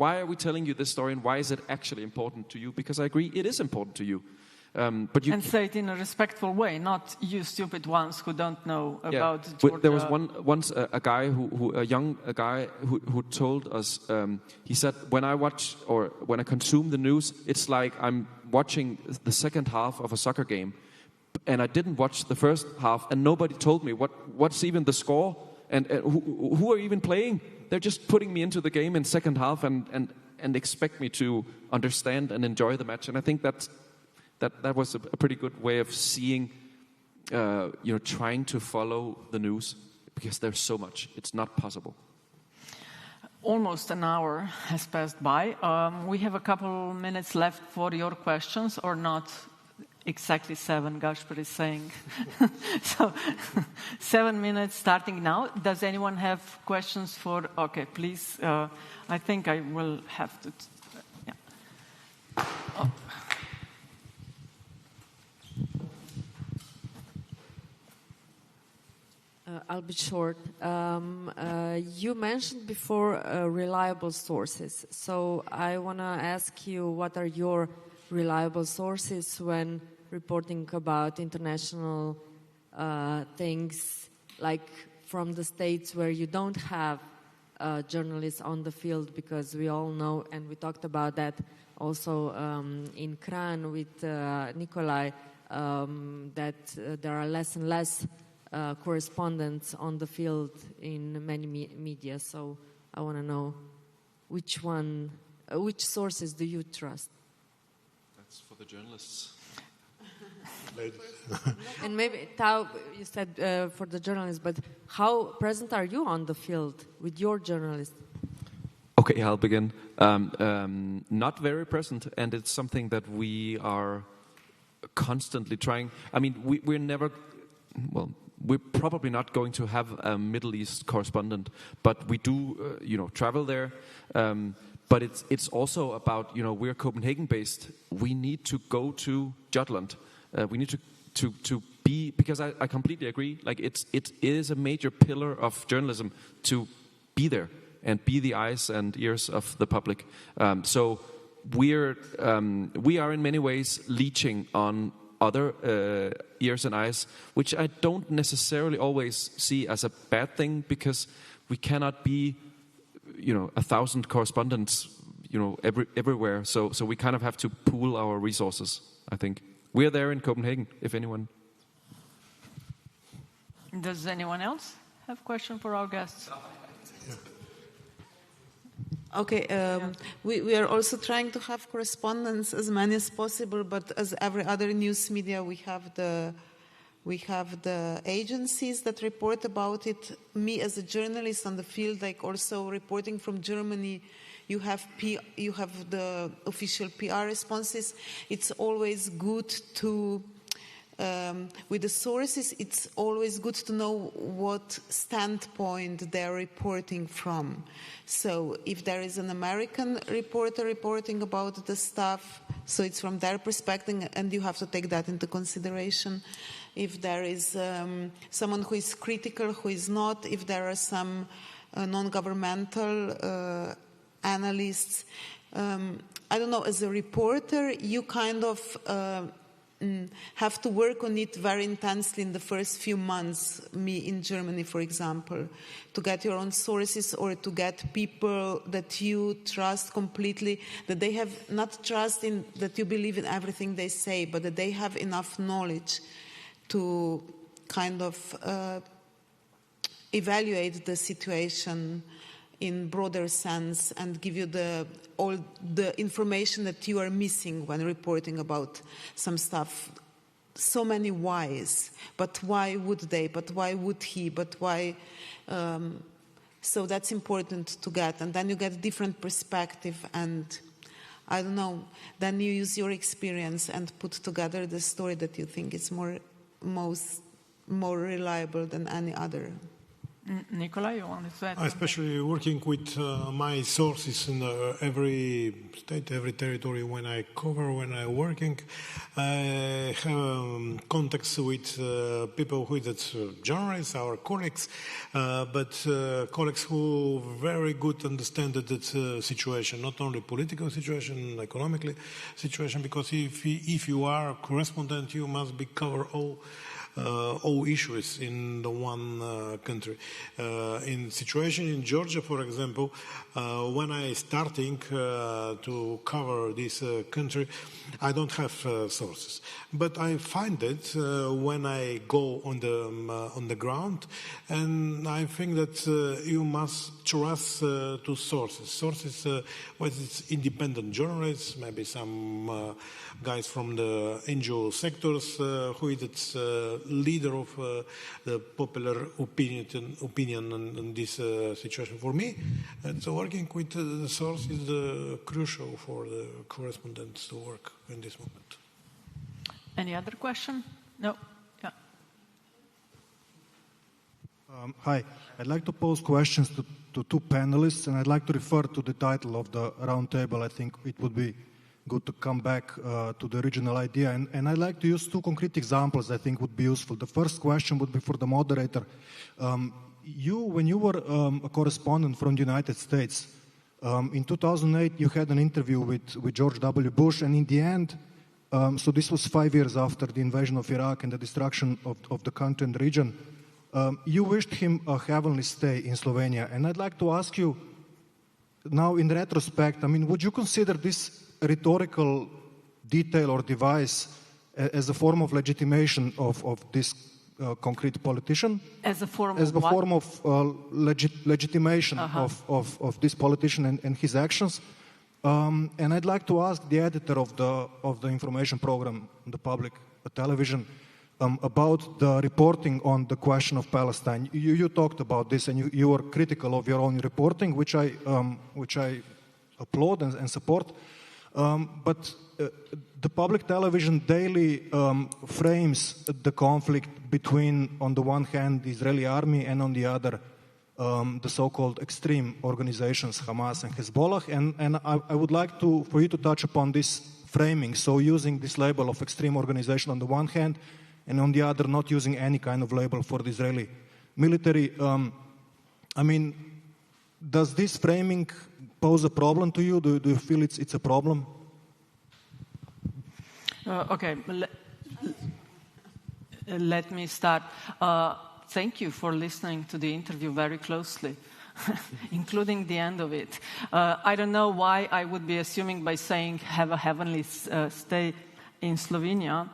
are we telling you this story, and why is it actually important to you? Because I agree, it is important to you. And say it in a respectful way, not you stupid ones who don't know about Georgia. There was once a guy a young guy who told us. He said, when I watch or when I consume the news, it's like I'm watching the second half of a soccer game. And I didn't watch the first half, and nobody told me what's even the score, and who are even playing. They're just putting me into the game in second half and expect me to understand and enjoy the match. And I think that was a pretty good way of seeing, trying to follow the news, because there's so much. It's not possible. Almost an hour has passed by. We have a couple minutes left for your questions, or not. Exactly 7, Gasper is saying. So 7 minutes starting now. Does anyone have questions for? Okay, please. I think I will have to. I'll be short. You mentioned before reliable sources. So I want to ask you, what are your reliable sources when reporting about international things, like from the states where you don't have journalists on the field? Because we all know, and we talked about that also in Kran with Nikolaj, that there are less and less correspondents on the field in many media. So I want to know which sources do you trust? That's for the journalists. And maybe, Tav, you said for the journalists, but how present are you on the field with your journalists? Okay, I'll begin. Not very present, and it's something that we are constantly trying. I mean, we're never... Well, we're probably not going to have a Middle East correspondent, but we do, travel there. But it's also about, we're Copenhagen-based. We need to go to Jutland. We need to be, because I completely agree. Like it is a major pillar of journalism to be there and be the eyes and ears of the public. So we are in many ways leeching on other ears and eyes, which I don't necessarily always see as a bad thing, because we cannot be, 1,000 correspondents, everywhere. So we kind of have to pool our resources, I think. We're there in Copenhagen, if anyone. Does anyone else have a question for our guests? Okay, we are also trying to have correspondence, as many as possible, but as every other news media, we have the agencies that report about it. Me, as a journalist on the field, like also reporting from Germany, you have the official PR responses. It's always good to, with the sources, it's always good to know what standpoint they're reporting from. So if there is an American reporter reporting about the stuff, so it's from their perspective, and you have to take that into consideration. If there is someone who is critical, who is not, if there are some non-governmental analysts, I don't know, as a reporter, you kind of have to work on it very intensely in the first few months, me in Germany, for example, to get your own sources or to get people that you trust completely, that they have not trust in that you believe in everything they say, but that they have enough knowledge to kind of evaluate the situation in broader sense and give you all the information that you are missing when reporting about some stuff. So many whys. But why would they? But why would he? But why? So that's important to get. And then you get different perspective, and I don't know, then you use your experience and put together the story that you think is more reliable than any other. Nikolaj, you want to say? Especially working with my sources in every state, every territory when I'm working, I have contacts with people who that's journalists, our colleagues, but colleagues who very good understand that situation, not only political situation, economically situation, because if you are a correspondent, you must be cover all issues in the one country. In situation in Georgia, for example, when I starting to cover this country, I don't have sources, but I find it when I go on the ground, and I think that you must trust to sources. Sources, whether it's independent journalists, maybe some guys from the NGO sectors, who is leader of the popular opinion on this situation. For me, so working with the source is crucial for the correspondents to work in this moment. Any other question? No? Yeah. Hi. I'd like to pose questions to two panelists, and I'd like to refer to the title of the round table. I think it would be good to come back to the original idea. And I'd like to use two concrete examples I think would be useful. The first question would be for the moderator. When you were a correspondent from the United States, in 2008 you had an interview with George W. Bush, and in the end, so this was 5 years after the invasion of Iraq and the destruction of the country and the region, you wished him a heavenly stay in Slovenia. And I'd like to ask you, now in retrospect, I mean, would you consider this rhetorical detail or device as a form of legitimation of this concrete politician? As a form as of a what? form of legitimation of this politician and his actions? And I'd like to ask the editor of the information program, the public television, about the reporting on the question of Palestine. You talked about this, and you were critical of your own reporting, which I applaud and support. But the public television daily frames the conflict between, on the one hand, the Israeli army, and on the other, the so-called extreme organizations, Hamas and Hezbollah. And I would like for you to touch upon this framing. So using this label of extreme organization on the one hand, and on the other, not using any kind of label for the Israeli military. I mean, does this framing pose a problem to you? Do you feel it's a problem? Okay, let me start. Thank you for listening to the interview very closely, including the end of it. I don't know why I would be assuming by saying have a heavenly stay in Slovenia,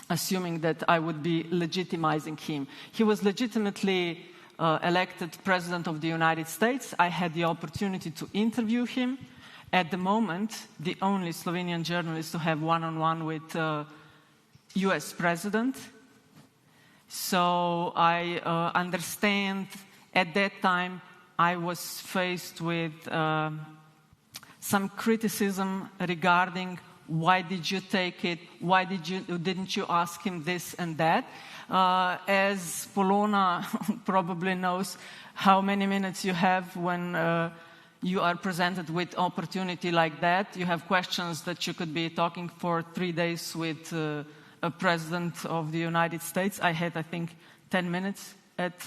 assuming that I would be legitimizing him. He was legitimately elected President of the United States. I had the opportunity to interview him. At the moment, the only Slovenian journalist to have one-on-one with US President. So I understand at that time I was faced with some criticism regarding why did you take it, why didn't you ask him this and that. As Polona probably knows how many minutes you have when you are presented with opportunity like that. You have questions that you could be talking for 3 days with a president of the United States. I had, I think, 10 minutes at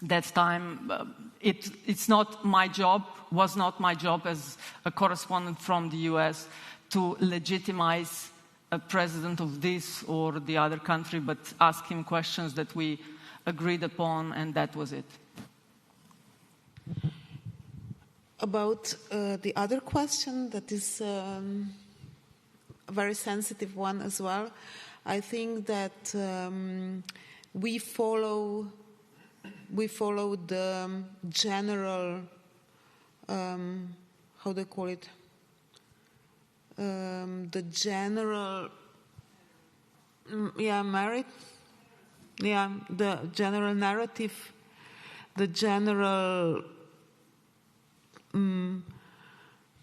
that time. It's not my job, was not my job as a correspondent from the US to legitimize a president of this or the other country, but ask him questions that we agreed upon, and that was it. About the other question, that is a very sensitive one as well. I think that we follow the general, how do you call it? The general, the general narrative, the general.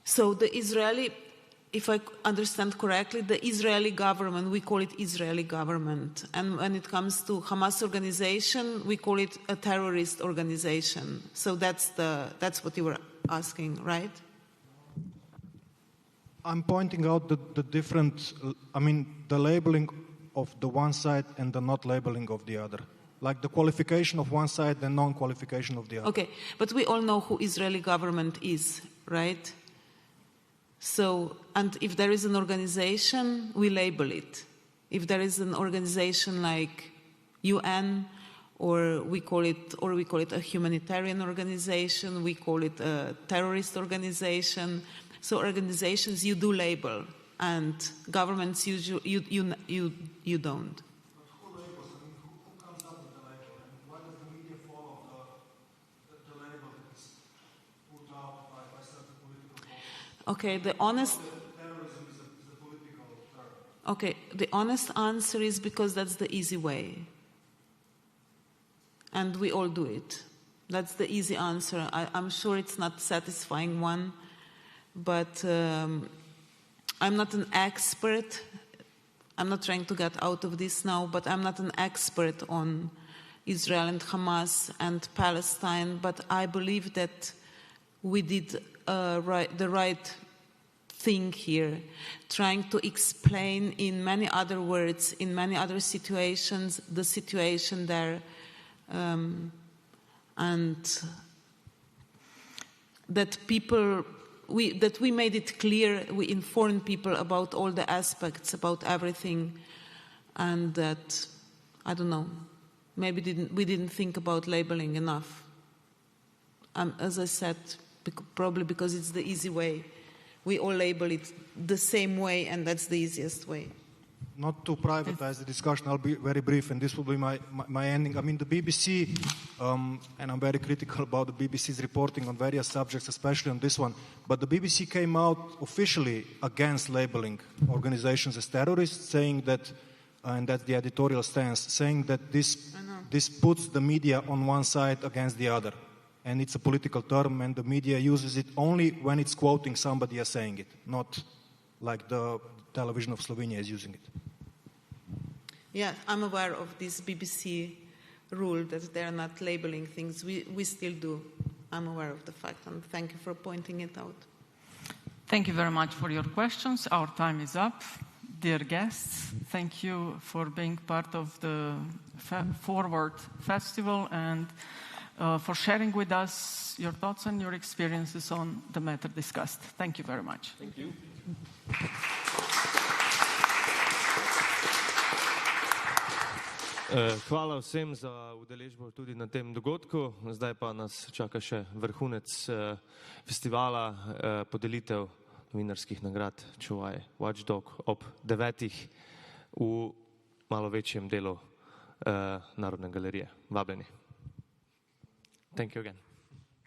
So the Israeli, if I understand correctly, the Israeli government, we call it Israeli government. And when it comes to Hamas organization, we call it a terrorist organization. So that's what you were asking, right? I'm pointing out the different, the labeling of the one side and the not labeling of the other. Like the qualification of one side and non-qualification of the other. Okay, but we all know who Israeli government is, right? So, and if there is an organization, we label it. If there is an organization like UN, or we call it a humanitarian organization, we call it a terrorist organization. So organizations you do label, and governments you don't. Okay, the honest answer is because that's the easy way. And we all do it. That's the easy answer. I'm sure it's not a satisfying one, but I'm not an expert. I'm not trying to get out of this now, but I'm not an expert on Israel and Hamas and Palestine, but I believe that we did the right thing here, trying to explain in many other words, in many other situations, the situation there, and that we made it clear, we informed people about all the aspects, about everything, and that, I don't know, maybe we didn't think about labeling enough. As I said, probably because it's the easy way. We all label it the same way, and that's the easiest way. Not to privatize the discussion, I'll be very brief, and this will be my ending. I mean, the BBC, and I'm very critical about the BBC's reporting on various subjects, especially on this one, but the BBC came out officially against labeling organizations as terrorists, saying that, and that's the editorial stance, saying that this puts the media on one side against the other. And it's a political term, and the media uses it only when it's quoting somebody as saying it, not like the television of Slovenia is using it. Yeah, I'm aware of this BBC rule that they're not labeling things. We still do. I'm aware of the fact, and thank you for pointing it out. Thank you very much for your questions. Our time is up. Dear guests, thank you for being part of the Forward Festival and for sharing with us your thoughts and your experiences on the matter discussed. Thank you very much. Thank you. Hvala vsem za udeležbo tudi na tem dogodku. Zdaj pa nas čaka še vrhunec festivala, podelitev novinarskih nagrad Čuvaj Watchdog ob 9. v malo večjem delu Narodne galerije. Vabljeni. Thank you again.